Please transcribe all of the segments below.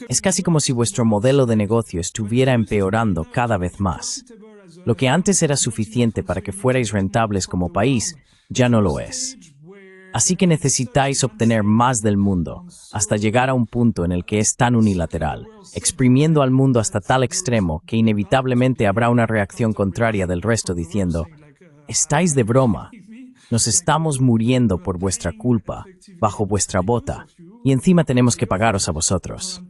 Es casi como si vuestro modelo de negocio estuviera empeorando cada vez más. Lo que antes era suficiente para que fuerais rentables como país, ya no lo es. Así que necesitáis obtener más del mundo, hasta llegar a un punto en el que es tan unilateral, exprimiendo al mundo hasta tal extremo que inevitablemente habrá una reacción contraria del resto diciendo: «Estáis de broma. Nos estamos muriendo por vuestra culpa, bajo vuestra bota, y encima tenemos que pagaros a vosotros».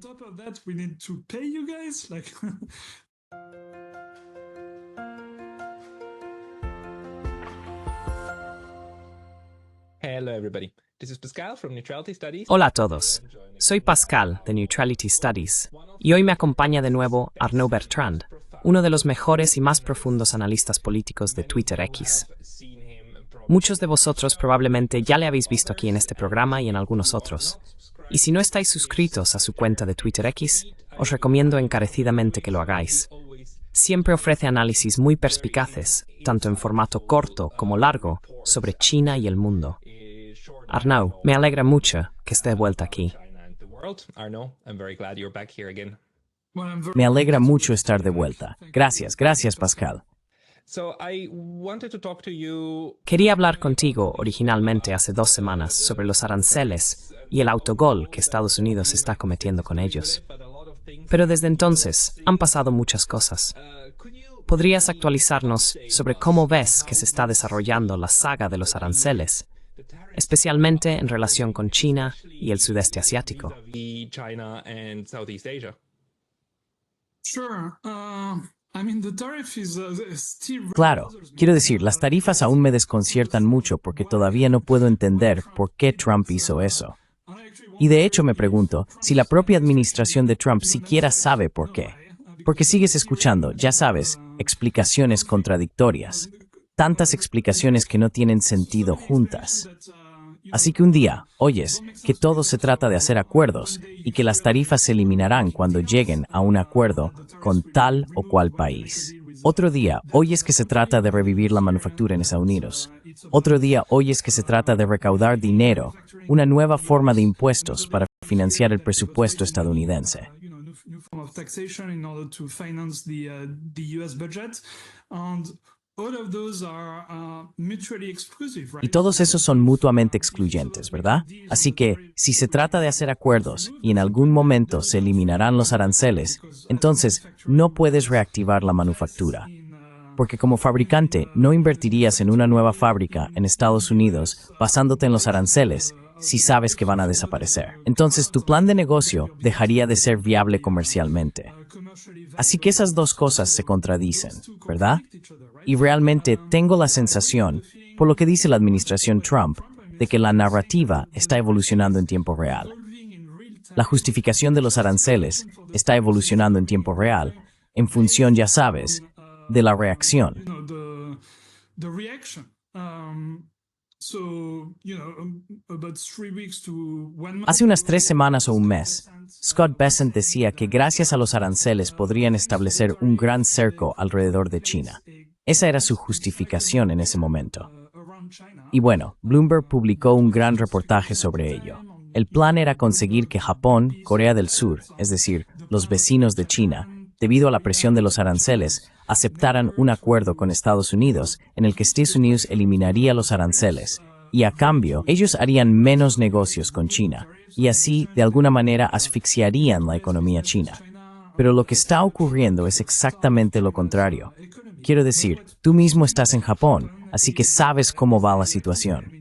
Hello everybody. This is Pascal from Neutrality Studies. Hola a todos, soy Pascal de Neutrality Studies y hoy me acompaña de nuevo Arnaud Bertrand, uno de los mejores y más profundos analistas políticos de Twitter X. Muchos de vosotros probablemente ya le habéis visto aquí en este programa y en algunos otros. Y si no estáis suscritos a su cuenta de Twitter X, os recomiendo encarecidamente que lo hagáis. Siempre ofrece análisis muy perspicaces, tanto en formato corto como largo, sobre China y el mundo. Arnaud, me alegra mucho que esté de vuelta aquí. Me alegra mucho estar de vuelta. Gracias, Pascal. Quería hablar contigo originalmente hace 2 semanas sobre los aranceles y el autogol que Estados Unidos está cometiendo con ellos. Pero desde entonces han pasado muchas cosas. ¿Podrías actualizarnos sobre cómo ves que se está desarrollando la saga de los aranceles, especialmente en relación con China y el sudeste asiático? Claro, quiero decir, las tarifas aún me desconciertan mucho porque todavía no puedo entender por qué Trump hizo eso. Y de hecho me pregunto si la propia administración de Trump siquiera sabe por qué. Porque sigues escuchando, ya sabes, explicaciones contradictorias. Tantas explicaciones que no tienen sentido juntas. Así que un día, oyes que todo se trata de hacer acuerdos y que las tarifas se eliminarán cuando lleguen a un acuerdo con tal o cual país. Otro día, oyes que se trata de revivir la manufactura en Estados Unidos. Otro día, oyes que se trata de recaudar dinero, una nueva forma de impuestos para financiar el presupuesto estadounidense. Y todos esos son mutuamente excluyentes, ¿verdad? Así que, si se trata de hacer acuerdos y en algún momento se eliminarán los aranceles, entonces no puedes reactivar la manufactura. Porque como fabricante no invertirías en una nueva fábrica en Estados Unidos basándote en los aranceles si sabes que van a desaparecer. Entonces tu plan de negocio dejaría de ser viable comercialmente. Así que esas dos cosas se contradicen, ¿verdad? Y realmente tengo la sensación, por lo que dice la administración Trump, de que la narrativa está evolucionando en tiempo real. La justificación de los aranceles está evolucionando en tiempo real, en función, ya sabes, de la reacción. Hace unas 3 semanas o un mes, Scott Bessent decía que gracias a los aranceles podrían establecer un gran cerco alrededor de China. Esa era su justificación en ese momento. Y bueno, Bloomberg publicó un gran reportaje sobre ello. El plan era conseguir que Japón, Corea del Sur, es decir, los vecinos de China, debido a la presión de los aranceles, aceptaran un acuerdo con Estados Unidos en el que Estados Unidos eliminaría los aranceles y a cambio ellos harían menos negocios con China y así de alguna manera asfixiarían la economía china. Pero lo que está ocurriendo es exactamente lo contrario. Quiero decir, tú mismo estás en Japón, así que sabes cómo va la situación.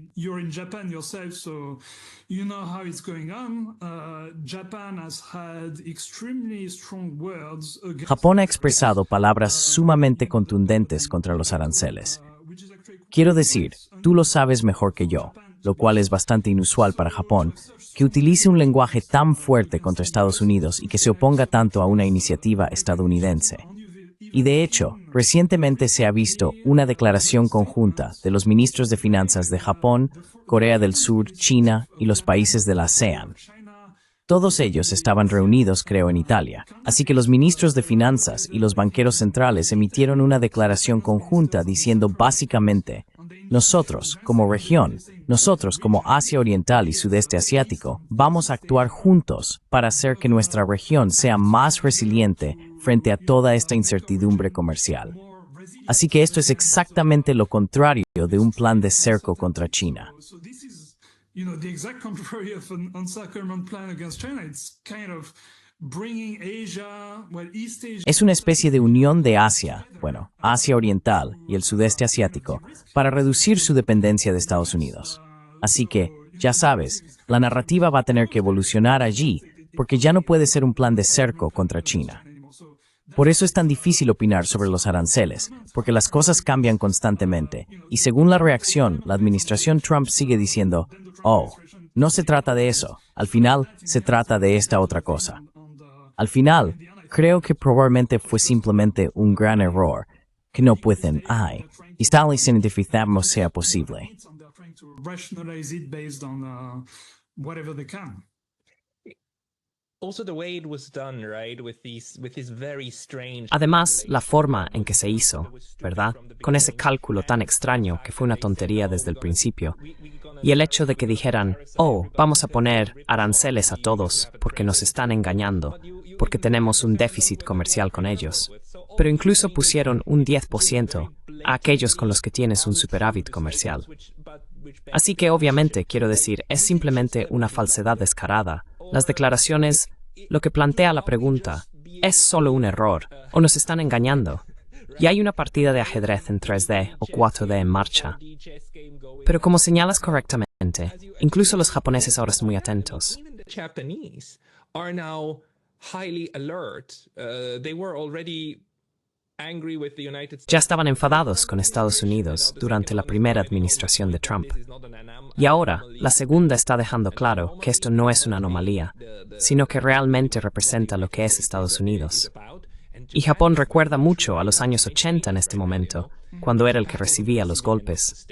Japón ha expresado palabras sumamente contundentes contra los aranceles. Quiero decir, tú lo sabes mejor que yo, lo cual es bastante inusual para Japón, que utilice un lenguaje tan fuerte contra Estados Unidos y que se oponga tanto a una iniciativa estadounidense. Y de hecho, recientemente se ha visto una declaración conjunta de los ministros de finanzas de Japón, Corea del Sur, China y los países de la ASEAN. Todos ellos estaban reunidos, creo, en Italia. Así que los ministros de finanzas y los banqueros centrales emitieron una declaración conjunta diciendo básicamente nosotros, como región, nosotros como Asia Oriental y Sudeste Asiático, vamos a actuar juntos para hacer que nuestra región sea más resiliente frente a toda esta incertidumbre comercial. Así que esto es exactamente lo contrario de un plan de cerco contra China. Es una especie de unión de Asia, Asia Oriental y el Sudeste Asiático, para reducir su dependencia de Estados Unidos. Así que, ya sabes, la narrativa va a tener que evolucionar allí, porque ya no puede ser un plan de cerco contra China. Por eso es tan difícil opinar sobre los aranceles, porque las cosas cambian constantemente, y según la reacción, la administración Trump sigue diciendo, oh, no se trata de eso, al final se trata de esta otra cosa. Al final, creo que probablemente fue simplemente un gran error, que no pueden, y tal y identificamos sea posible. Además, la forma en que se hizo, ¿verdad? Con ese cálculo tan extraño que fue una tontería desde el principio. Y el hecho de que dijeran, oh, vamos a poner aranceles a todos porque nos están engañando, porque tenemos un déficit comercial con ellos. Pero incluso pusieron un 10% a aquellos con los que tienes un superávit comercial. Así que obviamente, quiero decir, es simplemente una falsedad descarada. Las declaraciones, lo que plantea la pregunta, ¿es solo un error o nos están engañando? Y hay una partida de ajedrez en 3D o 4D en marcha. Pero como señalas correctamente, incluso los japoneses ahora están muy atentos. Ya estaban enfadados con Estados Unidos durante la primera administración de Trump. Y ahora, la segunda está dejando claro que esto no es una anomalía, sino que realmente representa lo que es Estados Unidos. Y Japón recuerda mucho a los años 80 en este momento, cuando era el que recibía los golpes.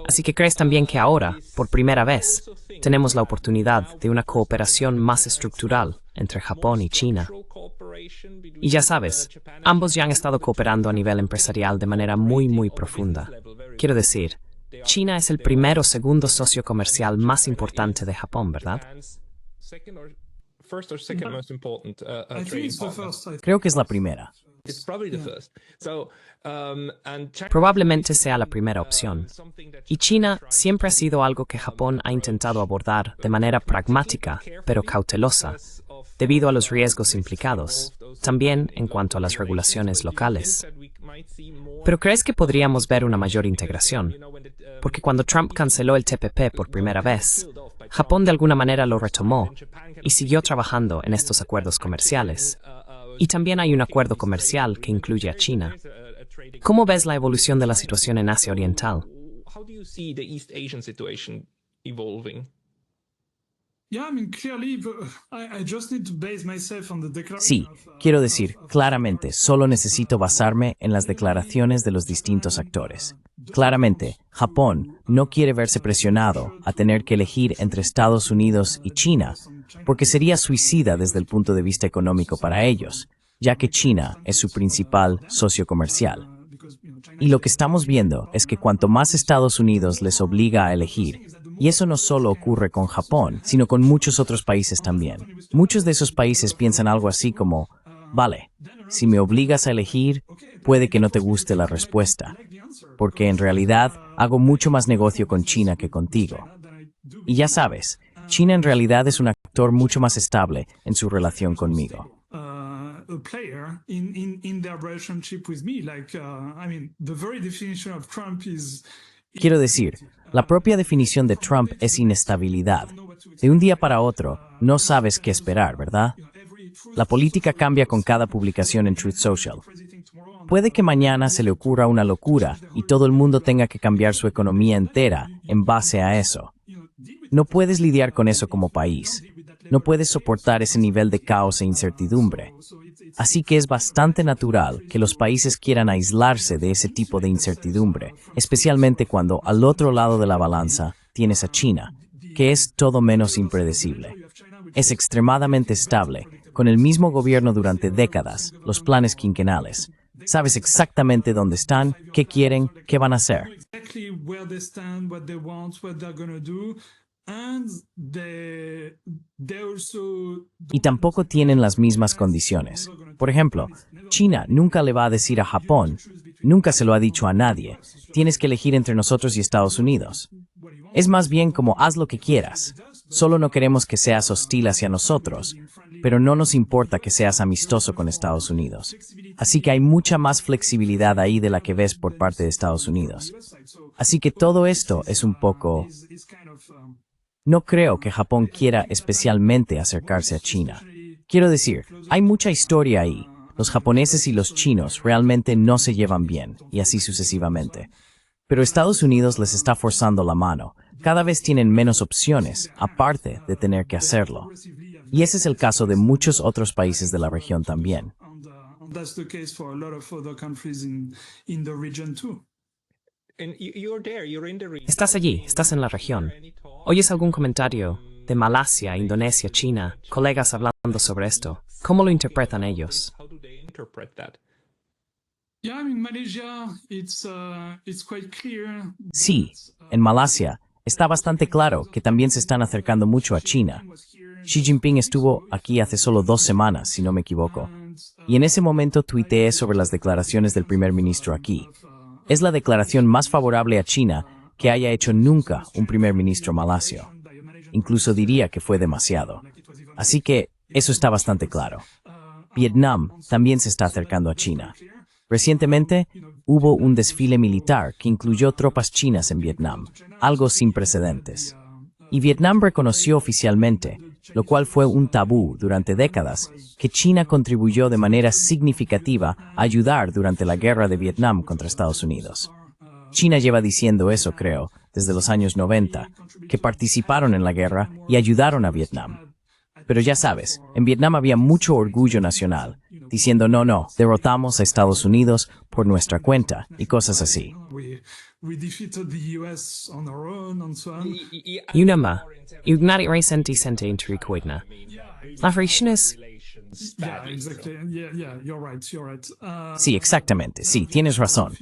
Así que crees también que ahora, por primera vez, tenemos la oportunidad de una cooperación más estructural entre Japón y China. Y ya sabes, ambos ya han estado cooperando a nivel empresarial de manera muy profunda. Quiero decir, China es el primer o segundo socio comercial más importante de Japón, ¿verdad? Creo que es la primera. Probablemente sea la primera opción. Y China siempre ha sido algo que Japón ha intentado abordar de manera pragmática, pero cautelosa, debido a los riesgos implicados, también en cuanto a las regulaciones locales. ¿Pero crees que podríamos ver una mayor integración? Porque cuando Trump canceló el TPP por primera vez, Japón de alguna manera lo retomó y siguió trabajando en estos acuerdos comerciales. Y también hay un acuerdo comercial que incluye a China. ¿Cómo ves la evolución de la situación en Asia Oriental? Sí, quiero decir, claramente, solo necesito basarme en las declaraciones de los distintos actores. Claramente, Japón no quiere verse presionado a tener que elegir entre Estados Unidos y China, porque sería suicida desde el punto de vista económico para ellos, ya que China es su principal socio comercial. Y lo que estamos viendo es que cuanto más Estados Unidos les obliga a elegir, y eso no solo ocurre con Japón, sino con muchos otros países también. Muchos de esos países piensan algo así como, vale, si me obligas a elegir, puede que no te guste la respuesta, porque en realidad hago mucho más negocio con China que contigo. Y ya sabes, China en realidad es un actor mucho más estable en su relación conmigo. Quiero decir, la propia definición de Trump es inestabilidad. De un día para otro, no sabes qué esperar, ¿verdad? La política cambia con cada publicación en Truth Social. Puede que mañana se le ocurra una locura y todo el mundo tenga que cambiar su economía entera en base a eso. No puedes lidiar con eso como país. No puedes soportar ese nivel de caos e incertidumbre. Así que es bastante natural que los países quieran aislarse de ese tipo de incertidumbre, especialmente cuando al otro lado de la balanza tienes a China, que es todo menos impredecible. Es extremadamente estable, con el mismo gobierno durante décadas, los planes quinquenales, Sabes exactamente dónde están, qué quieren, qué van a hacer. Exactly where they stand, what they want, what they're gonna do, and they also Y tampoco tienen las mismas condiciones. Por ejemplo, China nunca le va a decir a Japón, nunca se lo ha dicho a nadie, tienes que elegir entre nosotros y Estados Unidos. Es más bien como haz lo que quieras. Solo no queremos que seas hostil hacia nosotros, pero no nos importa que seas amistoso con Estados Unidos. Así que hay mucha más flexibilidad ahí de la que ves por parte de Estados Unidos. Así que todo esto es un poco... No creo que Japón quiera especialmente acercarse a China. Quiero decir, hay mucha historia ahí. Los japoneses y los chinos realmente no se llevan bien, y así sucesivamente. Pero Estados Unidos les está forzando la mano. Cada vez tienen menos opciones, aparte de tener que hacerlo. Y ese es el caso de muchos otros países de la región también. that's the case for a lot of other countries in the region too. And you're there, you're in the region. Estás allí, estás en la región. ¿Oyes algún comentario de Malasia, Indonesia, China, colegas hablando sobre esto? ¿Cómo lo interpretan ellos? How do they interpret that? Yeah, I mean Malaysia, it's quite clear. Sí, en Malasia está bastante claro que también se están acercando mucho a China. Xi Jinping estuvo aquí hace solo 2 semanas, si no me equivoco. Y en ese momento tuiteé sobre las declaraciones del primer ministro aquí. Es la declaración más favorable a China que haya hecho nunca un primer ministro malasio. Incluso diría que fue demasiado. Así que eso está bastante claro. Vietnam también se está acercando a China. Recientemente hubo un desfile militar que incluyó tropas chinas en Vietnam, algo sin precedentes. Y Vietnam reconoció oficialmente, lo cual fue un tabú durante décadas, que China contribuyó de manera significativa a ayudar durante la guerra de Vietnam contra Estados Unidos. China lleva diciendo eso, creo, desde los años 90, que participaron en la guerra y ayudaron a Vietnam. Pero ya sabes, en Vietnam había mucho orgullo nacional, diciendo no, derrotamos a Estados Unidos por nuestra cuenta y cosas así. We defeated the US on our own and so on. Yunama, Ignati Recenti Sente Interikoidna. La Freixnes, Yeah, exactly. Yeah, you're right. Sí, exactamente, sí, tienes razón.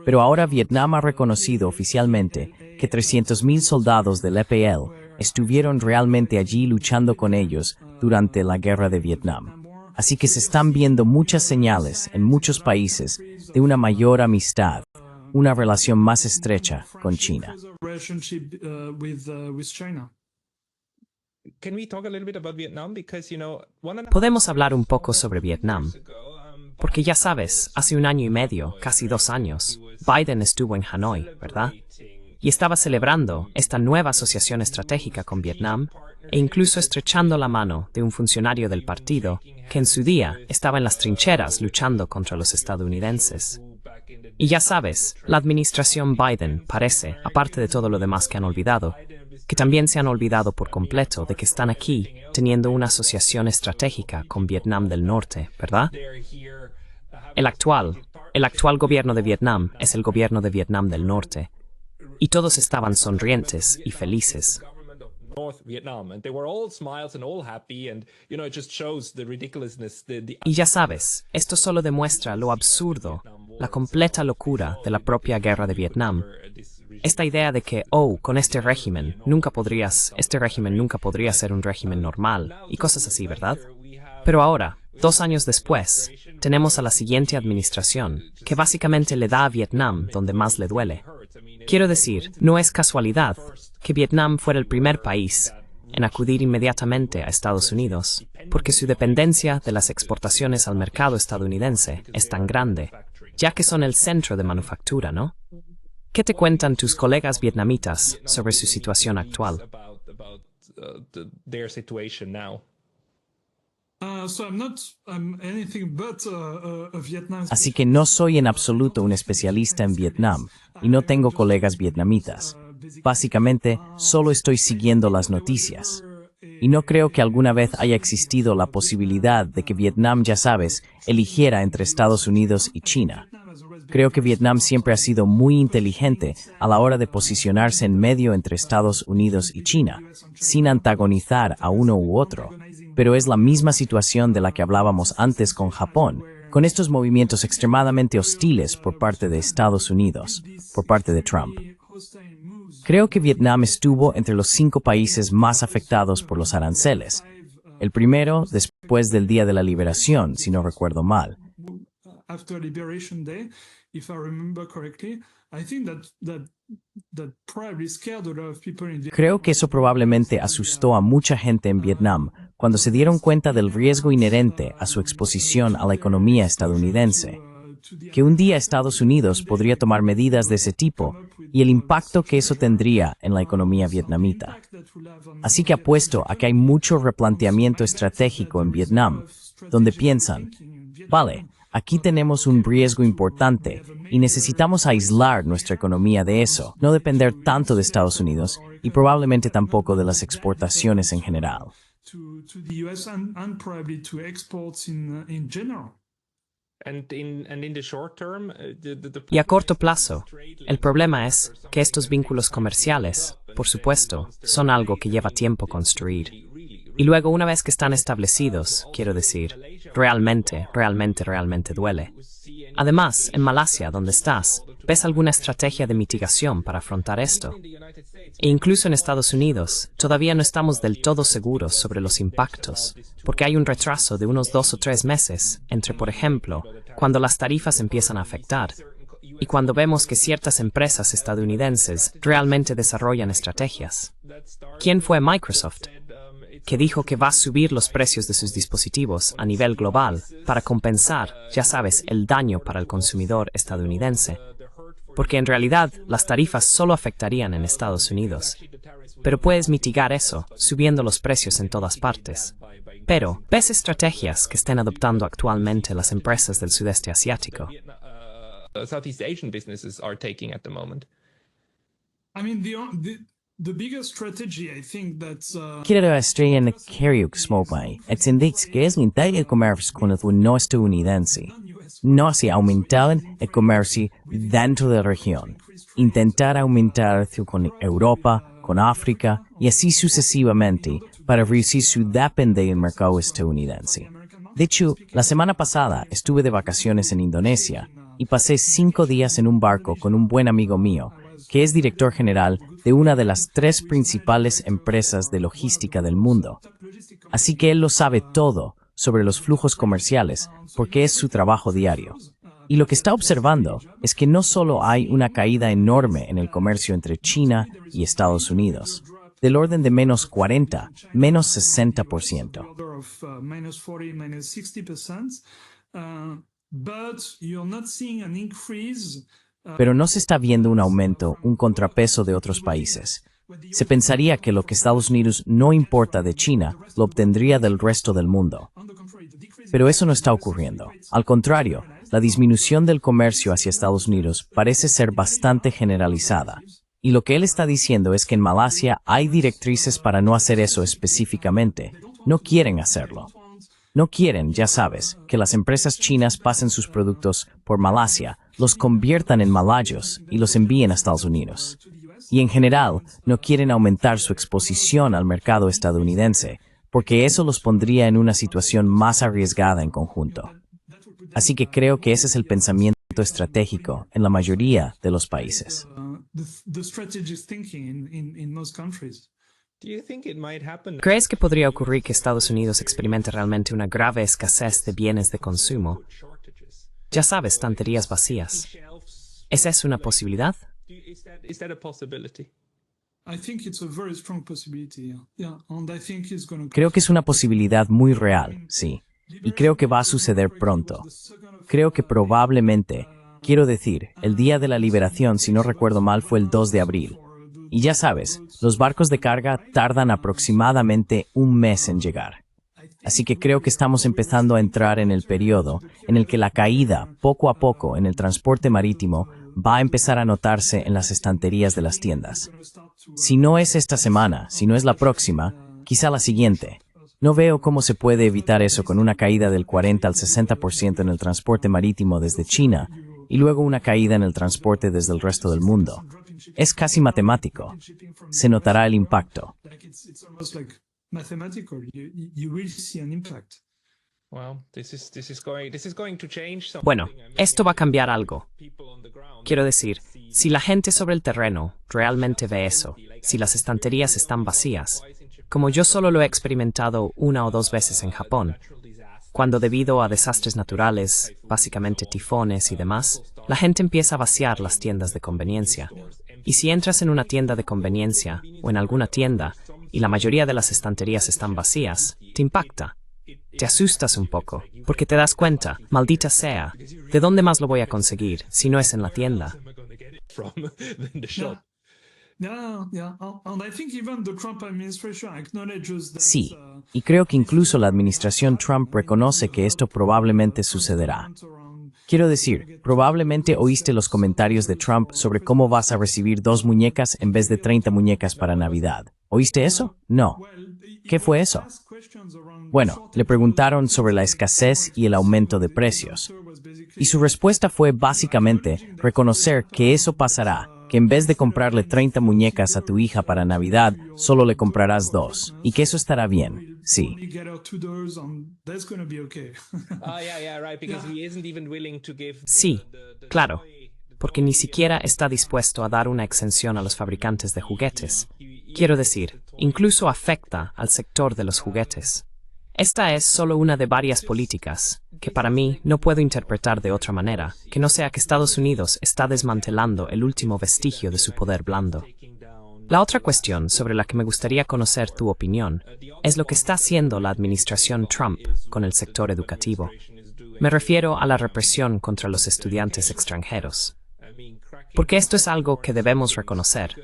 Pero ahora Vietnam ha reconocido oficialmente que 300,000 soldados del EPL estuvieron realmente allí luchando con ellos durante la guerra de Vietnam. Así que se están viendo muchas señales en muchos países de una mayor amistad, una relación más estrecha con China. Relationship with China. Can we talk a little bit about Vietnam? Because, you know, podemos hablar un poco sobre Vietnam. Porque ya sabes, hace 1 año y medio, casi 2 años, Biden estuvo en Hanoi, ¿verdad? Y estaba celebrando esta nueva asociación estratégica con Vietnam e incluso estrechando la mano de un funcionario del partido que en su día estaba en las trincheras luchando contra los estadounidenses. Y ya sabes, la administración Biden parece, aparte de todo lo demás que han olvidado, que también se han olvidado por completo de que están aquí teniendo una asociación estratégica con Vietnam del Norte, ¿verdad? El actual gobierno de Vietnam es el gobierno de Vietnam del Norte. Y todos estaban sonrientes y felices. North Vietnam, and they were all smiles and all happy, and you know, it just shows the ridiculousness, Y ya sabes, esto solo demuestra lo absurdo, la completa locura de la propia guerra de Vietnam. Esta idea de que, con este régimen nunca podría ser un régimen normal, y cosas así, ¿verdad? Pero ahora, 2 años después, tenemos a la siguiente administración, que básicamente le da a Vietnam donde más le duele. Quiero decir, no es casualidad que Vietnam fuera el primer país en acudir inmediatamente a Estados Unidos, porque su dependencia de las exportaciones al mercado estadounidense es tan grande, ya que son el centro de manufactura, ¿no? ¿Qué te cuentan tus colegas vietnamitas sobre su situación actual? their situation now. So I'm anything but a Vietnam. Así que no soy en absoluto un especialista en Vietnam y no tengo colegas vietnamitas. Básicamente, solo estoy siguiendo las noticias. Y no creo que alguna vez haya existido la posibilidad de que Vietnam, ya sabes, eligiera entre Estados Unidos y China. Creo que Vietnam siempre ha sido muy inteligente a la hora de posicionarse en medio entre Estados Unidos y China, sin antagonizar a uno u otro. Pero es la misma situación de la que hablábamos antes con Japón, con estos movimientos extremadamente hostiles por parte de Estados Unidos, por parte de Trump. Creo que Vietnam estuvo entre los 5 países más afectados por los aranceles. El primero, después del Día de la Liberación, si no recuerdo mal. After Liberation Day, if I remember correctly, I think that probably scared a lot of people in Vietnam. Creo que eso probablemente asustó a mucha gente en Vietnam cuando se dieron cuenta del riesgo inherente a su exposición a la economía estadounidense, que un día Estados Unidos podría tomar medidas de ese tipo y el impacto que eso tendría en la economía vietnamita. Así que apuesto a que hay mucho replanteamiento estratégico en Vietnam, donde piensan, vale, aquí tenemos un riesgo importante y necesitamos aislar nuestra economía de eso, no depender tanto de Estados Unidos y probablemente tampoco de las exportaciones en general. To the US and probably to exports in general. And in the short term, Y a corto plazo, el problema es que estos vínculos comerciales, por supuesto, son algo que lleva tiempo construir. Y luego, una vez que están establecidos, quiero decir, realmente duele. Además, en Malasia, donde estás, ¿ves alguna estrategia de mitigación para afrontar esto? E incluso en Estados Unidos, todavía no estamos del todo seguros sobre los impactos, porque hay un retraso de unos 2 o 3 meses entre, por ejemplo, cuando las tarifas empiezan a afectar y cuando vemos que ciertas empresas estadounidenses realmente desarrollan estrategias. ¿Quién fue Microsoft? Que dijo que va a subir los precios de sus dispositivos a nivel global para compensar, ya sabes, el daño para el consumidor estadounidense. Porque en realidad las tarifas solo afectarían en Estados Unidos. Pero puedes mitigar eso subiendo los precios en todas partes. Pero, ¿ves estrategias que estén adoptando actualmente las empresas del sudeste asiático? Southeast Asian businesses are taking at the moment. I mean, the biggest strategy, I think that's Quiero estrella en Kariuk Smokeway. Exindix que es limitar el comercio con el no estadounidense. No se aumentar el comercio dentro de la región. Intentar aumentar con Europa, con África y así sucesivamente para reducir su dependencia del mercado estadounidense. De hecho, la semana pasada estuve de vacaciones en Indonesia y pasé 5 días en un barco con un buen amigo mío, que es director general de una de las 3 principales empresas de logística del mundo. Así que él lo sabe todo sobre los flujos comerciales porque es su trabajo diario. Y lo que está observando es que no solo hay una caída enorme en el comercio entre China y Estados Unidos, del orden de menos 40, menos 60%. minus 40, minus 60%, but you're not seeing an increase. Pero no se está viendo un aumento, un contrapeso de otros países. Se pensaría que lo que Estados Unidos no importa de China lo obtendría del resto del mundo. Pero eso no está ocurriendo. Al contrario, la disminución del comercio hacia Estados Unidos parece ser bastante generalizada. Y lo que él está diciendo es que en Malasia hay directrices para no hacer eso específicamente. No quieren hacerlo. No quieren, ya sabes, que las empresas chinas pasen sus productos por Malasia, los conviertan en malayos y los envíen a Estados Unidos. Y en general, no quieren aumentar su exposición al mercado estadounidense, porque eso los pondría en una situación más arriesgada en conjunto. Así que creo que ese es el pensamiento estratégico en la mayoría de los países. The strategic thinking in most countries. Do you think it might happen? ¿Crees que podría ocurrir que Estados Unidos experimente realmente una grave escasez de bienes de consumo? Ya sabes, estanterías vacías. ¿Esa es una posibilidad? Is that a possibility? I think it's a very strong possibility. Yeah, and I think it's going to. Creo que es una posibilidad muy real, sí. Y creo que va a suceder pronto. Creo que probablemente, quiero decir, el día de la liberación, si no recuerdo mal, fue el 2 de abril. Y ya sabes, los barcos de carga tardan aproximadamente un mes en llegar. Así que creo que estamos empezando a entrar en el periodo en el que la caída, poco a poco, en el transporte marítimo va a empezar a notarse en las estanterías de las tiendas. Si no es esta semana, si no es la próxima, quizá la siguiente. No veo cómo se puede evitar eso con una caída del 40 al 60% en el transporte marítimo desde China y luego una caída en el transporte desde el resto del mundo. Es casi matemático. Se notará el impacto. It's almost like mathematical. You will see an impact. Bueno, esto va a cambiar algo. Quiero decir, si la gente sobre el terreno realmente ve eso, si las estanterías están vacías, como yo solo lo he experimentado 1 o 2 veces en Japón, cuando debido a desastres naturales, básicamente tifones y demás, la gente empieza a vaciar las tiendas de conveniencia. Y si entras en una tienda de conveniencia o en alguna tienda y la mayoría de las estanterías están vacías, te impacta. Te asustas un poco, porque te das cuenta, maldita sea, ¿de dónde más lo voy a conseguir si no es en la tienda? Sí, y creo que incluso la administración Trump reconoce que esto probablemente sucederá. Quiero decir, probablemente oíste los comentarios de Trump sobre cómo vas a recibir 2 muñecas en vez de 30 muñecas para Navidad. ¿Oíste eso? No. ¿Qué fue eso? Bueno, le preguntaron sobre la escasez y el aumento de precios. Y su respuesta fue básicamente reconocer que eso pasará, que en vez de comprarle 30 muñecas a tu hija para Navidad, solo le comprarás 2, y que eso estará bien, sí. Sí, claro, porque ni siquiera está dispuesto a dar una exención a los fabricantes de juguetes. Quiero decir, incluso afecta al sector de los juguetes. Esta es solo una de varias políticas, que para mí no puedo interpretar de otra manera, que no sea que Estados Unidos está desmantelando el último vestigio de su poder blando. La otra cuestión sobre la que me gustaría conocer tu opinión es lo que está haciendo la administración Trump con el sector educativo. Me refiero a la represión contra los estudiantes extranjeros. Porque esto es algo que debemos reconocer.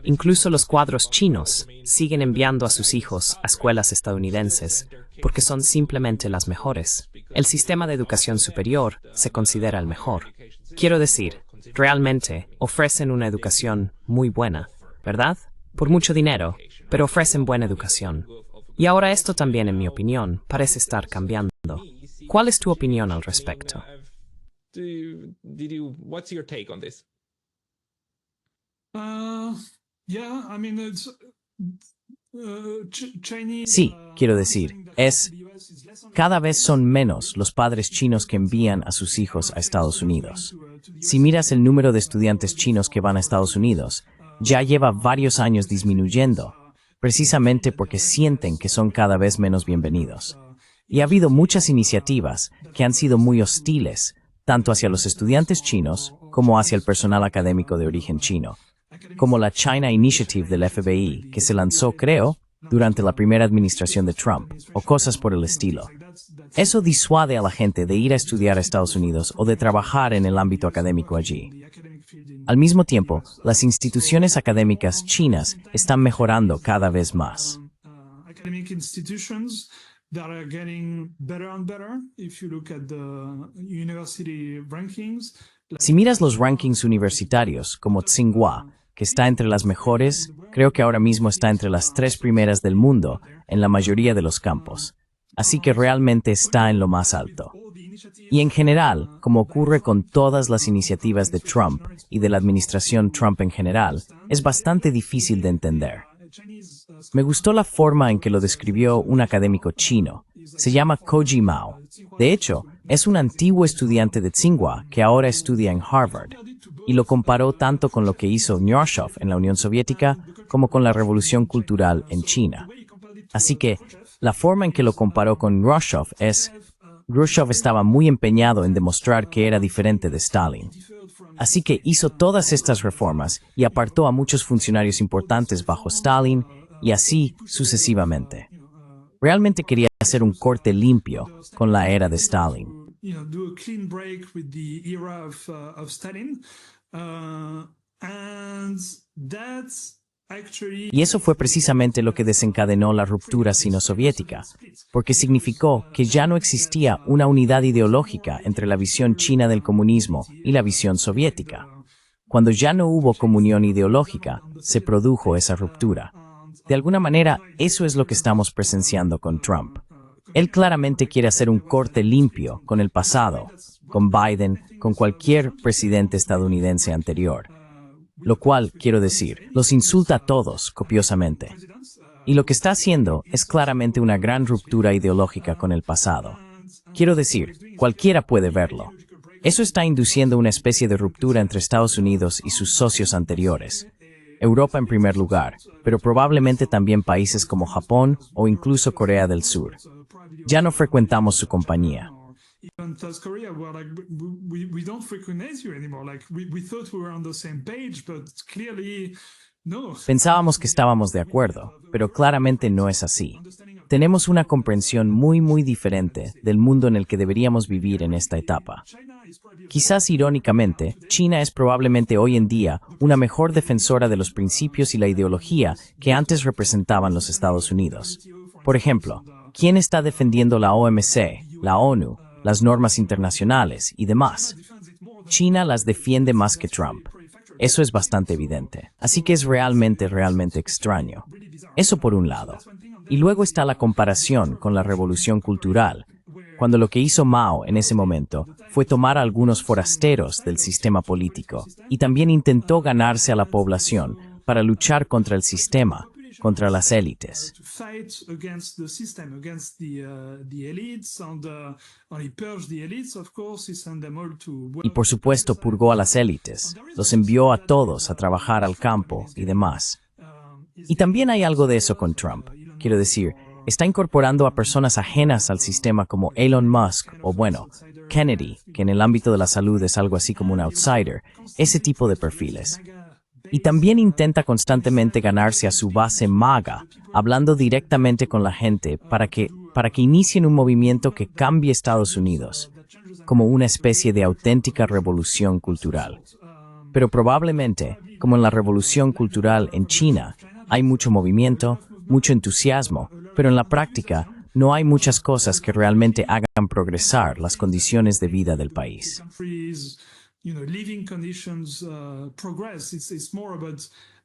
Incluso los cuadros chinos siguen enviando a sus hijos a escuelas estadounidenses porque son simplemente las mejores. El sistema de educación superior se considera el mejor. Quiero decir, realmente ofrecen una educación muy buena, ¿verdad? Por mucho dinero, pero ofrecen buena educación. Y ahora esto también, en mi opinión, parece estar cambiando. ¿Cuál es tu opinión al respecto? What's your take on this? Sí, quiero decir, cada vez son menos los padres chinos que envían a sus hijos a Estados Unidos. Si miras el número de estudiantes chinos que van a Estados Unidos, ya lleva varios años disminuyendo, precisamente porque sienten que son cada vez menos bienvenidos. Y ha habido muchas iniciativas que han sido muy hostiles, tanto hacia los estudiantes chinos como hacia el personal académico de origen chino, como la China Initiative del FBI, que se lanzó, creo, durante la primera administración de Trump, o cosas por el estilo. Eso disuade a la gente de ir a estudiar a Estados Unidos o de trabajar en el ámbito académico allí. Al mismo tiempo, las instituciones académicas chinas están mejorando cada vez más. Si miras los rankings universitarios, como Tsinghua, que está entre las mejores, creo que ahora mismo está entre las 3 primeras del mundo en la mayoría de los campos. Así que realmente está en lo más alto. Y en general, como ocurre con todas las iniciativas de Trump y de la administración Trump en general, es bastante difícil de entender. Me gustó la forma en que lo describió un académico chino. Se llama Koji Mao. De hecho, es un antiguo estudiante de Tsinghua que ahora estudia en Harvard, y lo comparó tanto con lo que hizo Khrushchev en la Unión Soviética como con la Revolución Cultural en China. Así que, la forma en que lo comparó con Khrushchev es: Khrushchev estaba muy empeñado en demostrar que era diferente de Stalin. Así que hizo todas estas reformas y apartó a muchos funcionarios importantes bajo Stalin y así sucesivamente. Realmente quería hacer un corte limpio con la era de Stalin. Y eso fue precisamente lo que desencadenó la ruptura sino-soviética, porque significó que ya no existía una unidad ideológica entre la visión china del comunismo y la visión soviética. Cuando ya no hubo comunión ideológica, se produjo esa ruptura. De alguna manera, eso es lo que estamos presenciando con Trump. Él claramente quiere hacer un corte limpio con el pasado, con Biden, con cualquier presidente estadounidense anterior. Lo cual, quiero decir, los insulta a todos copiosamente. Y lo que está haciendo es claramente una gran ruptura ideológica con el pasado. Quiero decir, cualquiera puede verlo. Eso está induciendo una especie de ruptura entre Estados Unidos y sus socios anteriores. Europa en primer lugar, pero probablemente también países como Japón o incluso Corea del Sur. Ya no frecuentamos su compañía. Even South Korea, were like, we don't recognize you anymore. Like we thought we were on the same page, but clearly no. Pensábamos que estábamos de acuerdo, pero claramente no es así. Tenemos una comprensión muy diferente del mundo en el que deberíamos vivir en esta etapa. Quizás irónicamente, China es probablemente hoy en día una mejor defensora de los principios y la ideología que antes representaban los Estados Unidos. Por ejemplo, ¿quién está defendiendo la OMC, la ONU, las normas internacionales y demás? China las defiende más que Trump. Eso es bastante evidente. Así que es realmente extraño. Eso por un lado. Y luego está la comparación con la revolución cultural, cuando lo que hizo Mao en ese momento fue tomar a algunos forasteros del sistema político y también intentó ganarse a la población para luchar contra el sistema, contra las élites. Y por supuesto purgó a las élites, los envió a todos a trabajar al campo y demás. Y también hay algo de eso con Trump. Quiero decir, está incorporando a personas ajenas al sistema como Elon Musk o, bueno, Kennedy, que en el ámbito de la salud es algo así como un outsider, ese tipo de perfiles. Y también intenta constantemente ganarse a su base MAGA, hablando directamente con la gente para que inicien un movimiento que cambie Estados Unidos, como una especie de auténtica revolución cultural. Pero probablemente, como en la revolución cultural en China, hay mucho movimiento, mucho entusiasmo, pero en la práctica no hay muchas cosas que realmente hagan progresar las condiciones de vida del país. Living conditions progress. It's more about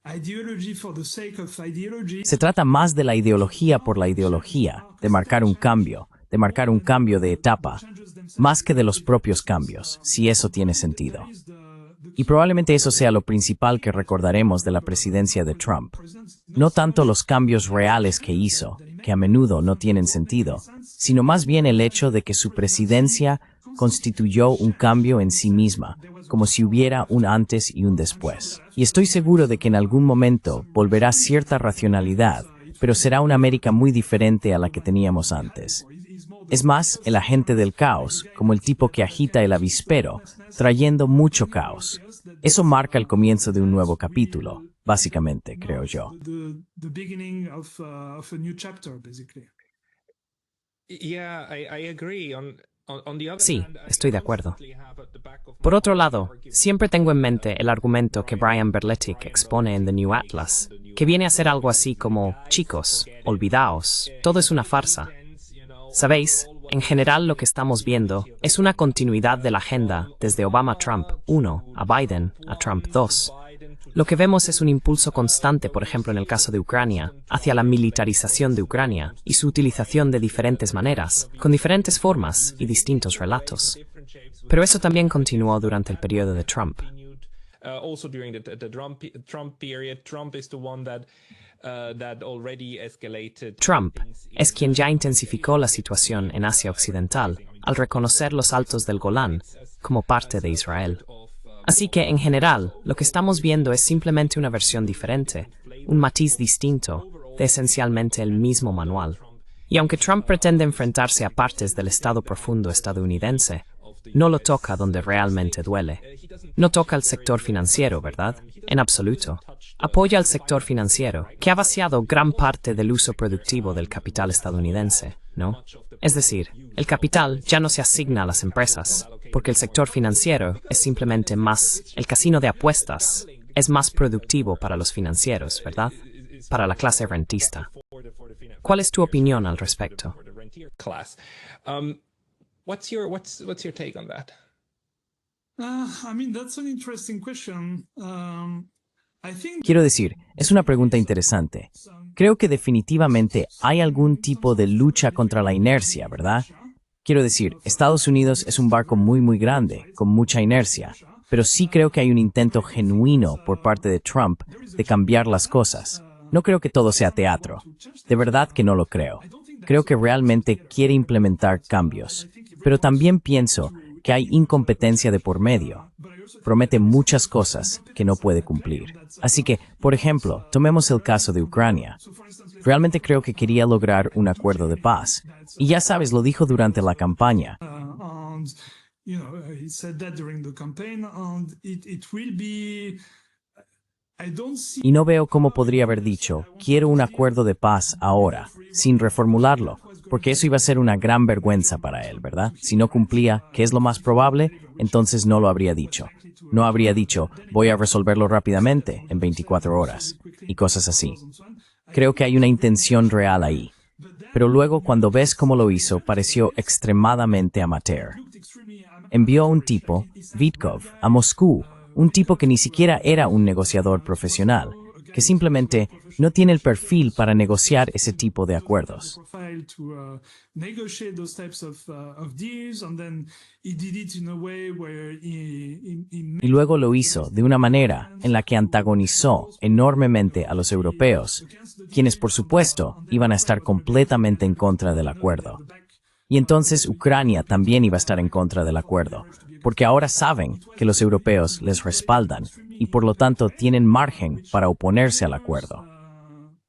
ideology for the sake of ideology. Se trata más de la ideología por la ideología, de marcar un cambio de etapa, más que de los propios cambios, si eso tiene sentido. Y probablemente eso sea lo principal que recordaremos de la presidencia de Trump. No tanto los cambios reales que hizo, que a menudo no tienen sentido, sino más bien el hecho de que su presidencia constituyó un cambio en sí misma, como si hubiera un antes y un después. Y estoy seguro de que en algún momento volverá cierta racionalidad, pero será una América muy diferente a la que teníamos antes. Es más, el agente del caos, como el tipo que agita el avispero, trayendo mucho caos. Eso marca el comienzo de un nuevo capítulo, básicamente, creo yo. The beginning of a new chapter, basically. Yeah, I agree. Sí, estoy de acuerdo. Por otro lado, siempre tengo en mente el argumento que Brian Berletic expone en The New Atlas, que viene a ser algo así como, chicos, olvidaos, todo es una farsa. ¿Sabéis? En general lo que estamos viendo es una continuidad de la agenda desde Obama-Trump 1 a Biden a Trump 2. Lo que vemos es un impulso constante, por ejemplo en el caso de Ucrania, hacia la militarización de Ucrania y su utilización de diferentes maneras, con diferentes formas y distintos relatos. Pero eso también continuó durante el periodo de Trump. Also during the Trump period, Trump is the one that already escalated. Trump es quien ya intensificó la situación en Asia Occidental al reconocer los Altos del Golán como parte de Israel. Así que, en general, lo que estamos viendo es simplemente una versión diferente, un matiz distinto de esencialmente el mismo manual. Y aunque Trump pretende enfrentarse a partes del Estado profundo estadounidense, no lo toca donde realmente duele. No toca al sector financiero, ¿verdad? En absoluto. Apoya al sector financiero, que ha vaciado gran parte del uso productivo del capital estadounidense, ¿no? Es decir, el capital ya no se asigna a las empresas, porque el sector financiero es simplemente más, el casino de apuestas es más productivo para los financieros, ¿verdad? Para la clase rentista. ¿Cuál es tu opinión al respecto? What's your take on that? I mean, that's an interesting question. I think Quiero decir, es una pregunta interesante. Creo que definitivamente hay algún tipo de lucha contra la inercia, ¿verdad? Quiero decir, Estados Unidos es un barco muy grande, con mucha inercia, pero sí creo que hay un intento genuino por parte de Trump de cambiar las cosas. No creo que todo sea teatro. De verdad que no lo creo. Creo que realmente quiere implementar cambios. Pero también pienso que hay incompetencia de por medio. Promete muchas cosas que no puede cumplir. Así que, por ejemplo, tomemos el caso de Ucrania. Realmente creo que quería lograr un acuerdo de paz. Y ya sabes, lo dijo durante la campaña. He said that during the campaign, and it will be. I don't see. Y no veo cómo podría haber dicho, quiero un acuerdo de paz ahora, sin reformularlo, porque eso iba a ser una gran vergüenza para él, ¿verdad? Si no cumplía, ¿qué es lo más probable? Entonces no lo habría dicho. No habría dicho, voy a resolverlo rápidamente, en 24 horas, y cosas así. Creo que hay una intención real ahí. Pero luego, cuando ves cómo lo hizo, pareció extremadamente amateur. Envió a un tipo, Vitkov, a Moscú, un tipo que ni siquiera era un negociador profesional, que simplemente no tiene el perfil para negociar ese tipo de acuerdos. Y luego lo hizo de una manera en la que antagonizó enormemente a los europeos, quienes por supuesto iban a estar completamente en contra del acuerdo. Y entonces Ucrania también iba a estar en contra del acuerdo, porque ahora saben que los europeos les respaldan y por lo tanto tienen margen para oponerse al acuerdo.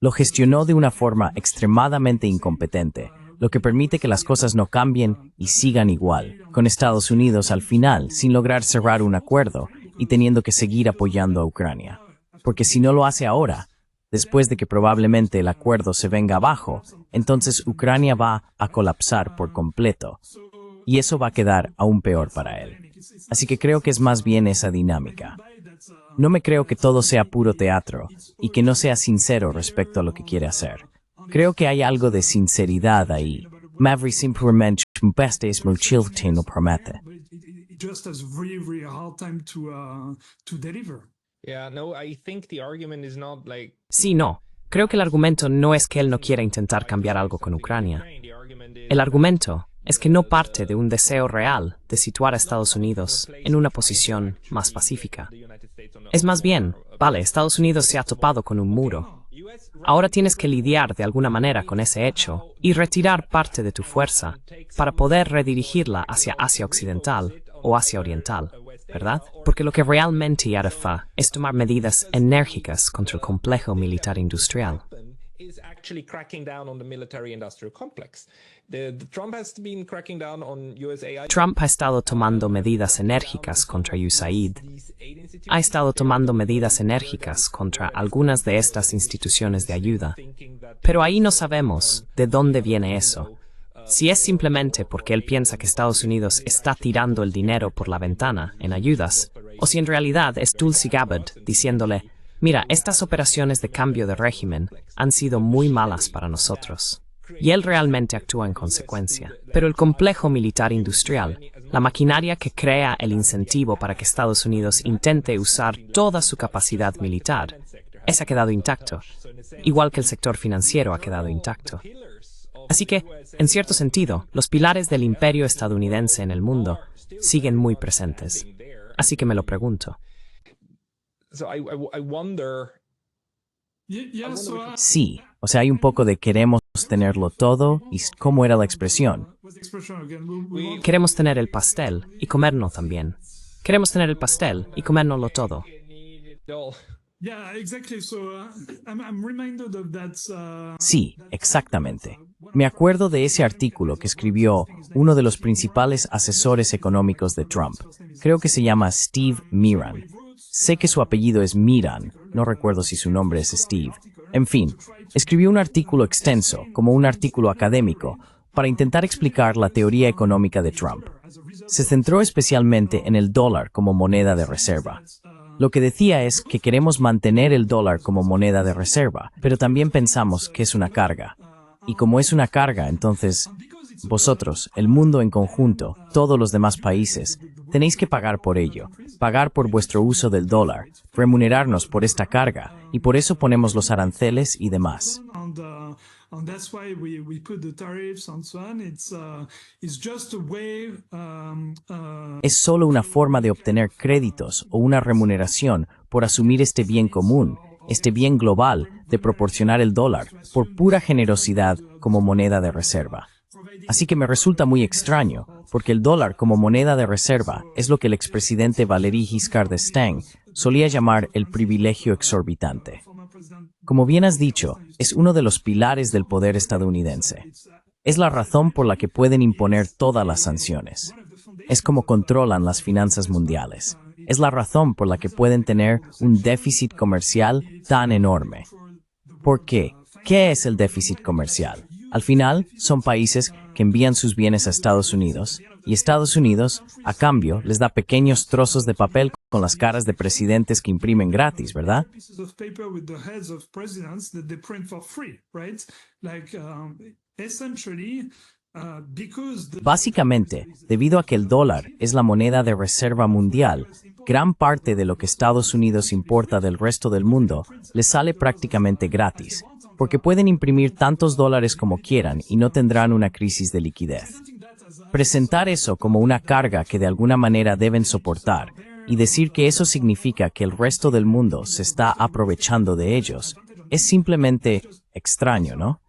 Lo gestionó de una forma extremadamente incompetente, lo que permite que las cosas no cambien y sigan igual, con Estados Unidos al final sin lograr cerrar un acuerdo y teniendo que seguir apoyando a Ucrania. Porque si no lo hace ahora, después de que probablemente el acuerdo se venga abajo, entonces Ucrania va a colapsar por completo. Y eso va a quedar aún peor para él. Así que creo que es más bien esa dinámica. No me creo que todo sea puro teatro y que no sea sincero respecto a lo que quiere hacer. Creo que hay algo de sinceridad ahí. Mavri simplemente lo promete. Just has really hard time to deliver. Yeah, no, I think the argument is not like. Sí, no. Creo que el argumento no es que él no quiera intentar cambiar algo con Ucrania. El argumento es que no parte de un deseo real de situar a Estados Unidos en una posición más pacífica. Es más bien, vale, Estados Unidos se ha topado con un muro. Ahora tienes que lidiar de alguna manera con ese hecho y retirar parte de tu fuerza para poder redirigirla hacia Asia Occidental o Asia Oriental, ¿verdad? Porque lo que realmente hará es tomar medidas enérgicas contra el complejo militar industrial. Is actually cracking down on the military-industrial complex. Trump has been cracking down on USAID. Trump ha estado tomando medidas enérgicas contra USAID. Ha estado tomando medidas enérgicas contra algunas de estas instituciones de ayuda. Pero ahí no sabemos de dónde viene eso. Si es simplemente porque él piensa que Estados Unidos está tirando el dinero por la ventana en ayudas, o si en realidad es Tulsi Gabbard diciéndole, mira, estas operaciones de cambio de régimen han sido muy malas para nosotros. Y él realmente actúa en consecuencia. Pero el complejo militar industrial, la maquinaria que crea el incentivo para que Estados Unidos intente usar toda su capacidad militar, ese ha quedado intacto, igual que el sector financiero ha quedado intacto. Así que, en cierto sentido, los pilares del imperio estadounidense en el mundo siguen muy presentes. Así que me lo pregunto. So I wonder. Sí, o sea, hay un poco de queremos tenerlo todo y ¿cómo era la expresión? Queremos tener el pastel y comernos también. Queremos tener el pastel y comérnoslo todo. Sí, exactamente. Me acuerdo de ese artículo que escribió uno de los principales asesores económicos de Trump. Creo que se llama Steve Miran. Sé que su apellido es Miran, no recuerdo si su nombre es Steve. En fin, escribió un artículo extenso, como un artículo académico, para intentar explicar la teoría económica de Trump. Se centró especialmente en el dólar como moneda de reserva. Lo que decía es que queremos mantener el dólar como moneda de reserva, pero también pensamos que es una carga. Y como es una carga, entonces, vosotros, el mundo en conjunto, todos los demás países, tenéis que pagar por ello, pagar por vuestro uso del dólar, remunerarnos por esta carga, y por eso ponemos los aranceles y demás. Es solo una forma de obtener créditos o una remuneración por asumir este bien común, este bien global de proporcionar el dólar por pura generosidad como moneda de reserva. Así que me resulta muy extraño, porque el dólar como moneda de reserva es lo que el expresidente Valéry Giscard d'Estaing solía llamar el privilegio exorbitante. Como bien has dicho, es uno de los pilares del poder estadounidense. Es la razón por la que pueden imponer todas las sanciones. Es como controlan las finanzas mundiales. Es la razón por la que pueden tener un déficit comercial tan enorme. ¿Por qué? ¿Qué es el déficit comercial? Al final, son países que envían sus bienes a Estados Unidos, y Estados Unidos, a cambio, les da pequeños trozos de papel con las caras de presidentes que imprimen gratis, ¿verdad? Básicamente, debido a que el dólar es la moneda de reserva mundial, gran parte de lo que Estados Unidos importa del resto del mundo les sale prácticamente gratis, porque pueden imprimir tantos dólares como quieran y no tendrán una crisis de liquidez. Presentar eso como una carga que de alguna manera deben soportar y decir que eso significa que el resto del mundo se está aprovechando de ellos es simplemente extraño, ¿no?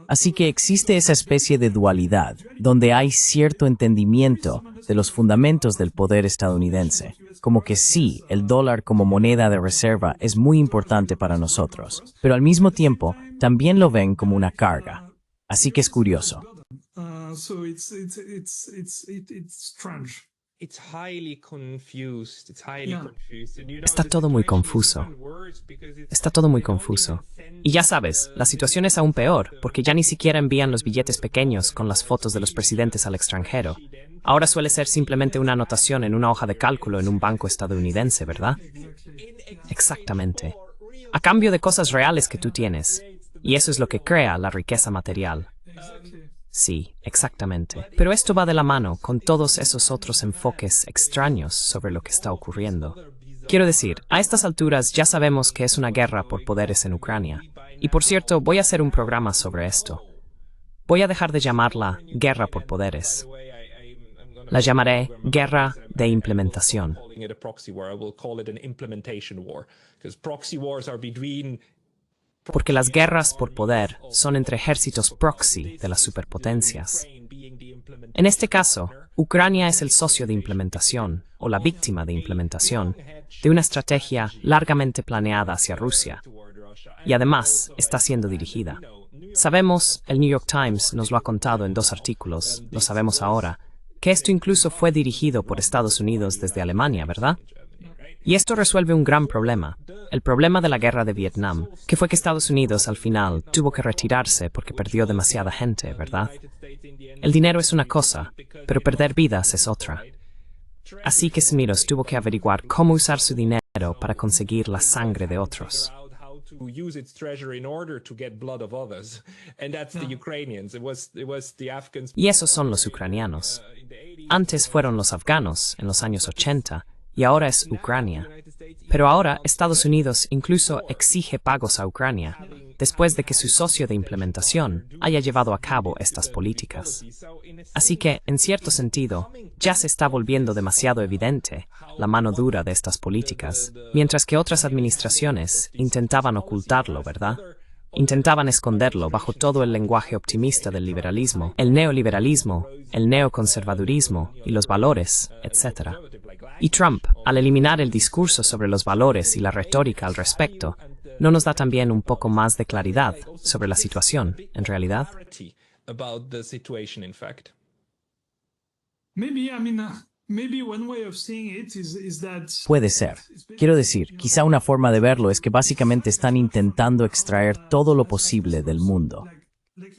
Así que existe esa especie de dualidad, donde hay cierto entendimiento de los fundamentos del poder estadounidense, como que sí, el dólar como moneda de reserva es muy importante para nosotros, pero al mismo tiempo también lo ven como una carga. Así que es curioso. Está todo muy confuso. Está todo muy confuso. Y ya sabes, la situación es aún peor, porque ya ni siquiera envían los billetes pequeños con las fotos de los presidentes al extranjero. Ahora suele ser simplemente una anotación en una hoja de cálculo en un banco estadounidense, ¿verdad? Exactamente. A cambio de cosas reales que tú tienes. Y eso es lo que crea la riqueza material. Sí, exactamente. Pero esto va de la mano con todos esos otros enfoques extraños sobre lo que está ocurriendo. Quiero decir, a estas alturas ya sabemos que es una guerra por poderes en Ucrania. Y por cierto, voy a hacer un programa sobre esto. Voy a dejar de llamarla guerra por poderes. La llamaré guerra de implementación. Porque las guerras por poder son entre ejércitos proxy de las superpotencias. En este caso, Ucrania es el socio de implementación, o la víctima de implementación, de una estrategia largamente planeada hacia Rusia, y además está siendo dirigida. Sabemos, el New York Times nos lo ha contado en 2 artículos, lo sabemos ahora, que esto incluso fue dirigido por Estados Unidos desde Alemania, ¿verdad? Y esto resuelve un gran problema, el problema de la guerra de Vietnam, que fue que Estados Unidos al final tuvo que retirarse porque perdió demasiada gente, ¿verdad? El dinero es una cosa, pero perder vidas es otra. Así que Smiros tuvo que averiguar cómo usar su dinero para conseguir la sangre de otros. Y esos son los ucranianos. Antes fueron los afganos, en los años 80, y ahora es Ucrania. Pero ahora Estados Unidos incluso exige pagos a Ucrania, después de que su socio de implementación haya llevado a cabo estas políticas. Así que, en cierto sentido, ya se está volviendo demasiado evidente la mano dura de estas políticas, mientras que otras administraciones intentaban ocultarlo, ¿verdad? Intentaban esconderlo bajo todo el lenguaje optimista del liberalismo, el neoliberalismo, el neoconservadurismo y los valores, etc. Y Trump, al eliminar el discurso sobre los valores y la retórica al respecto, ¿no nos da también un poco más de claridad sobre la situación, en realidad? Puede ser. Quiero decir, quizá una forma de verlo es que básicamente están intentando extraer todo lo posible del mundo.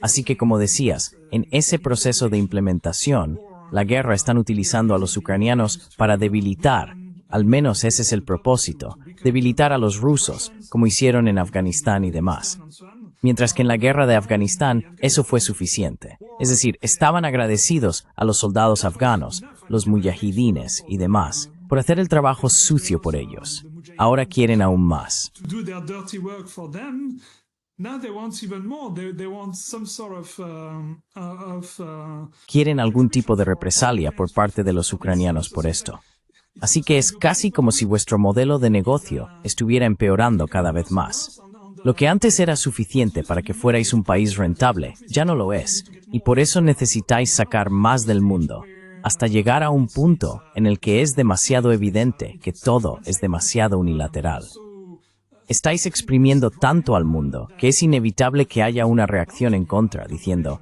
Así que, como decías, en ese proceso de implementación, la guerra están utilizando a los ucranianos para debilitar, al menos ese es el propósito, debilitar a los rusos, como hicieron en Afganistán y demás. Mientras que en la guerra de Afganistán eso fue suficiente. Es decir, estaban agradecidos a los soldados afganos, los mujahidines y demás, por hacer el trabajo sucio por ellos. Ahora quieren aún más. Quieren algún tipo de represalia por parte de los ucranianos por esto. Así que es casi como si vuestro modelo de negocio estuviera empeorando cada vez más. Lo que antes era suficiente para que fuerais un país rentable, ya no lo es, Y por eso necesitáis sacar más del mundo, hasta llegar a un punto en el que es demasiado evidente que todo es demasiado unilateral. Estáis exprimiendo tanto al mundo que es inevitable que haya una reacción en contra, diciendo,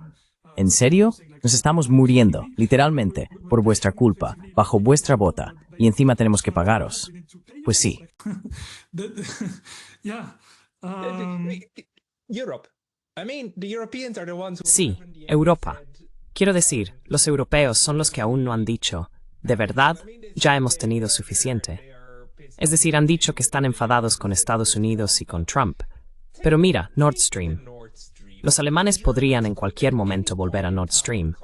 ¿en serio? Nos estamos muriendo, literalmente, por vuestra culpa, bajo vuestra bota, y encima tenemos que pagaros. Pues sí. Europe. I mean, the Europeans are the ones who Sí, haven't yet Europa. said- Quiero decir, los europeos son los que aún no han dicho, de verdad, ya hemos tenido suficiente. Es decir, han dicho que están enfadados con Estados Unidos y con Trump. Pero mira, Nord Stream. Nord Stream. Los alemanes podrían en cualquier momento volver a Nord Stream.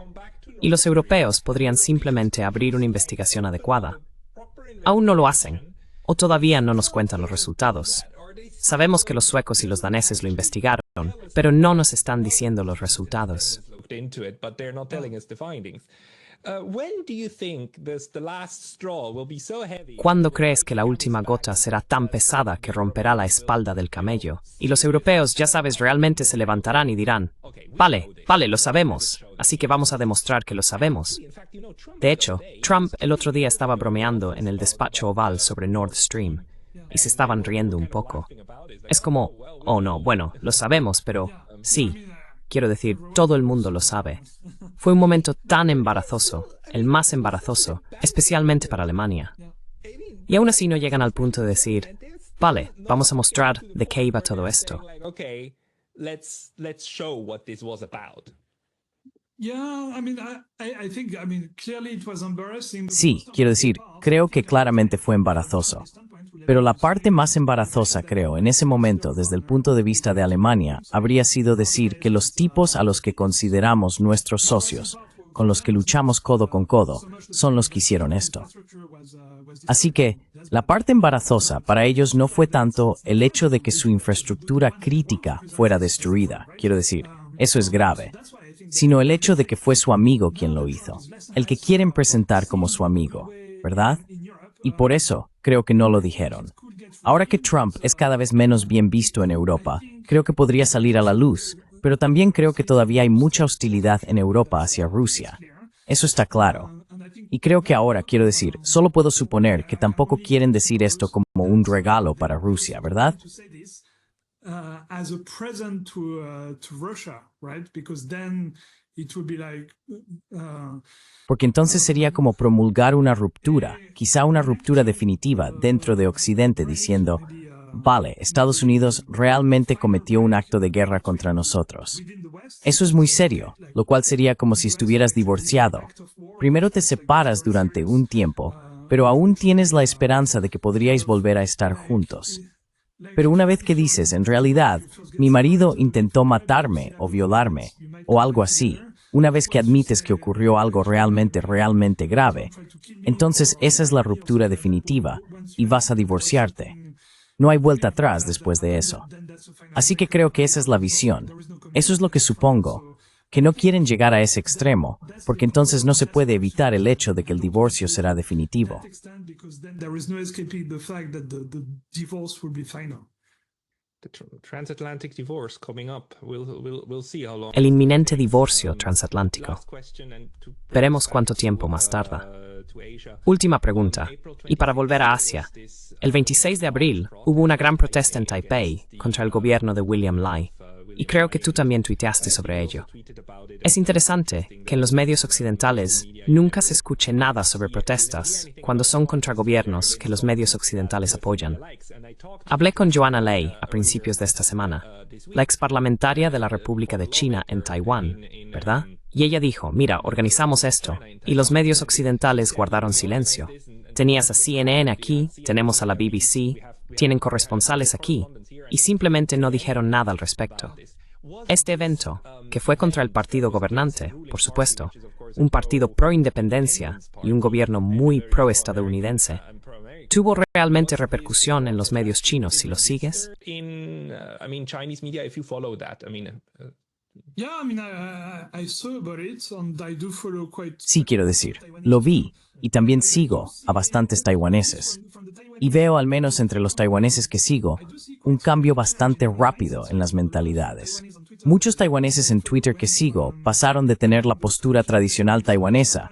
Y los europeos podrían simplemente abrir una investigación adecuada. Aún no lo hacen. O todavía no nos cuentan los resultados. Sabemos que los suecos y los daneses lo investigaron, pero no nos están diciendo los resultados. Looked into it, but they're not telling us the findings. When do you think the last straw will be so heavy? ¿Cuándo crees que la última gota será tan pesada que romperá la espalda del camello? Y los europeos, ya sabes, realmente se levantarán y dirán, vale, lo sabemos, así que vamos a demostrar que lo sabemos. In fact, you know, Trump De hecho, Trump el otro día estaba bromeando en el despacho oval sobre Nord Stream, y se estaban riendo un poco. Es como, oh no, bueno, lo sabemos, pero sí, quiero decir, todo el mundo lo sabe. Fue un momento tan embarazoso, el más embarazoso, especialmente para Alemania. Y aún así no llegan al punto de decir, vale, vamos a mostrar de qué iba todo esto. like, okay, let's show what this was about. Yeah, I mean, I think, clearly it was embarrassing. Sí, quiero decir, creo que claramente fue embarazoso. Pero la parte más embarazosa, creo, en ese momento, desde el punto de vista de Alemania, habría sido decir que los tipos a los que consideramos nuestros socios, con los que luchamos codo con codo, son los que hicieron esto. Así que, la parte embarazosa para ellos no fue tanto el hecho de que su infraestructura crítica fuera destruida, quiero decir, eso es grave, sino el hecho de que fue su amigo quien lo hizo, el que quieren presentar como su amigo, ¿verdad? Y por eso, creo que no lo dijeron. Ahora que Trump es cada vez menos bien visto en Europa, creo que podría salir a la luz, pero también creo que todavía hay mucha hostilidad en Europa hacia Rusia. Eso está claro. Y creo que ahora, quiero decir, solo puedo suponer que tampoco quieren decir esto como un regalo para Rusia, ¿verdad? As a present to Russia, right? Because then it would be like Porque entonces sería como promulgar una ruptura, quizá una ruptura definitiva dentro de Occidente diciendo, vale, Estados Unidos realmente cometió un acto de guerra contra nosotros. Eso es muy serio, lo cual sería como si estuvieras divorciado. Primero te separas durante un tiempo, pero aún tienes la esperanza de que podríais volver a estar juntos. Pero una vez que dices, en realidad, mi marido intentó matarme o violarme, o algo así, una vez que admites que ocurrió algo realmente grave, entonces esa es la ruptura definitiva y vas a divorciarte. No hay vuelta atrás después de eso. Así que creo que esa es la visión. Eso es lo que supongo, que no quieren llegar a ese extremo, porque entonces no se puede evitar el hecho de que el divorcio será definitivo. because then there is no escaping the fact that the divorce will be final. The transatlantic divorce coming up. We'll see how long. El inminente divorcio transatlántico. Last question and to Veremos cuánto tiempo más tarda. to Asia. Última pregunta. Y para volver a Asia, el 26 de abril hubo una gran protesta en Taipei contra el gobierno de William Lai, y creo que tú también tuiteaste sobre ello. Es interesante que en los medios occidentales nunca se escuche nada sobre protestas cuando son contra gobiernos que los medios occidentales apoyan. Hablé con Joanna Lei a principios de esta semana, la exparlamentaria de la República de China en Taiwán, ¿verdad? Y ella dijo, mira, organizamos esto, y los medios occidentales guardaron silencio. Tenías a CNN aquí, tenemos a la BBC, tienen corresponsales aquí, y simplemente no dijeron nada al respecto. Este evento, que fue contra el partido gobernante, por supuesto, un partido pro-independencia y un gobierno muy pro-estadounidense, ¿tuvo realmente repercusión en los medios chinos si lo sigues? In, Chinese media, if you follow that, Yeah, I saw about it, and I do follow quite. Sí, quiero decir, lo vi, y también sigo a bastantes taiwaneses. Y veo, al menos entre los taiwaneses que sigo, un cambio bastante rápido en las mentalidades. Muchos taiwaneses en Twitter que sigo pasaron de tener la postura tradicional taiwanesa,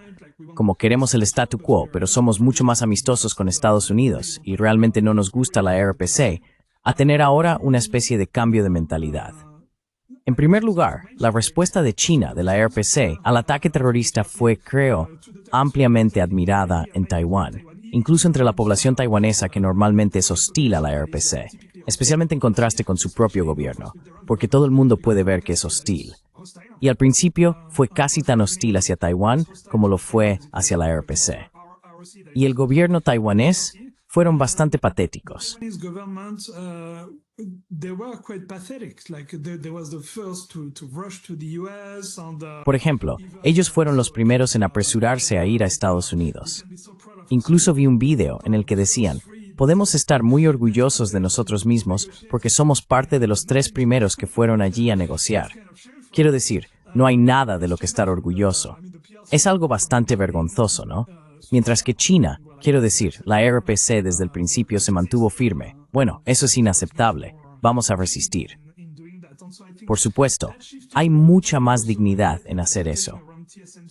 como queremos el statu quo, pero somos mucho más amistosos con Estados Unidos y realmente no nos gusta la RPC, a tener ahora una especie de cambio de mentalidad. En primer lugar, la respuesta de China, de la RPC, al ataque terrorista fue, creo, ampliamente admirada en Taiwán, incluso entre la población taiwanesa que normalmente es hostil a la RPC, especialmente en contraste con su propio gobierno, porque todo el mundo puede ver que es hostil. Y al principio fue casi tan hostil hacia Taiwán como lo fue hacia la RPC. Y el gobierno taiwanés fueron bastante patéticos. Por ejemplo, ellos fueron los primeros en apresurarse a ir a Estados Unidos. Incluso vi un video en el que decían, podemos estar muy orgullosos de nosotros mismos porque somos parte de los 3 primeros que fueron allí a negociar. Quiero decir, no hay nada de lo que estar orgulloso. Es algo bastante vergonzoso, ¿no? Mientras que China, quiero decir, la RPC desde el principio se mantuvo firme. Bueno, eso es inaceptable. Vamos a resistir. Por supuesto, hay mucha más dignidad en hacer eso.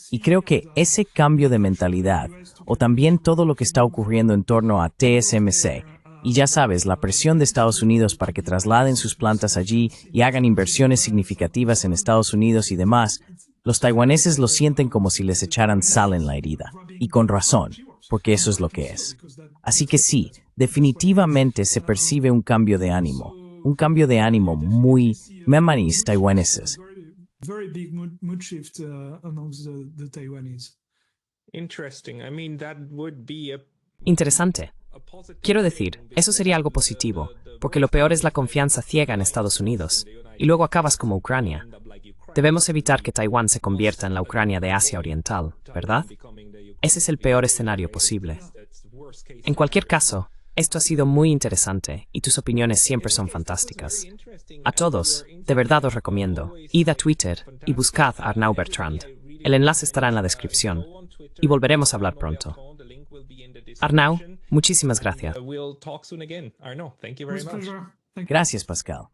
Y creo que ese cambio de mentalidad, o también todo lo que está ocurriendo en torno a TSMC, y ya sabes, la presión de Estados Unidos para que trasladen sus plantas allí y hagan inversiones significativas en Estados Unidos y demás, los taiwaneses lo sienten como si les echaran sal en la herida. Y con razón, porque eso es lo que es. Así que sí, definitivamente se percibe un cambio de ánimo. Un cambio de ánimo muy memanis taiwaneses. Very big mood shift amongst the Taiwanese. Interesting. I mean, that would be Interesante. Quiero decir, eso sería algo positivo, porque lo peor es la confianza ciega en Estados Unidos, y luego acabas como Ucrania. Debemos evitar que Taiwán se convierta en la Ucrania de Asia Oriental, ¿verdad? Ese es el peor escenario posible. En cualquier caso, esto ha sido muy interesante y tus opiniones siempre son fantásticas. A todos, de verdad os recomiendo, id a Twitter y buscad a Arnaud Bertrand. El enlace estará en la descripción. Y volveremos a hablar pronto. Arnaud, muchísimas gracias. We'll talk soon again. Arnaud, thank you very much. Gracias, Pascal.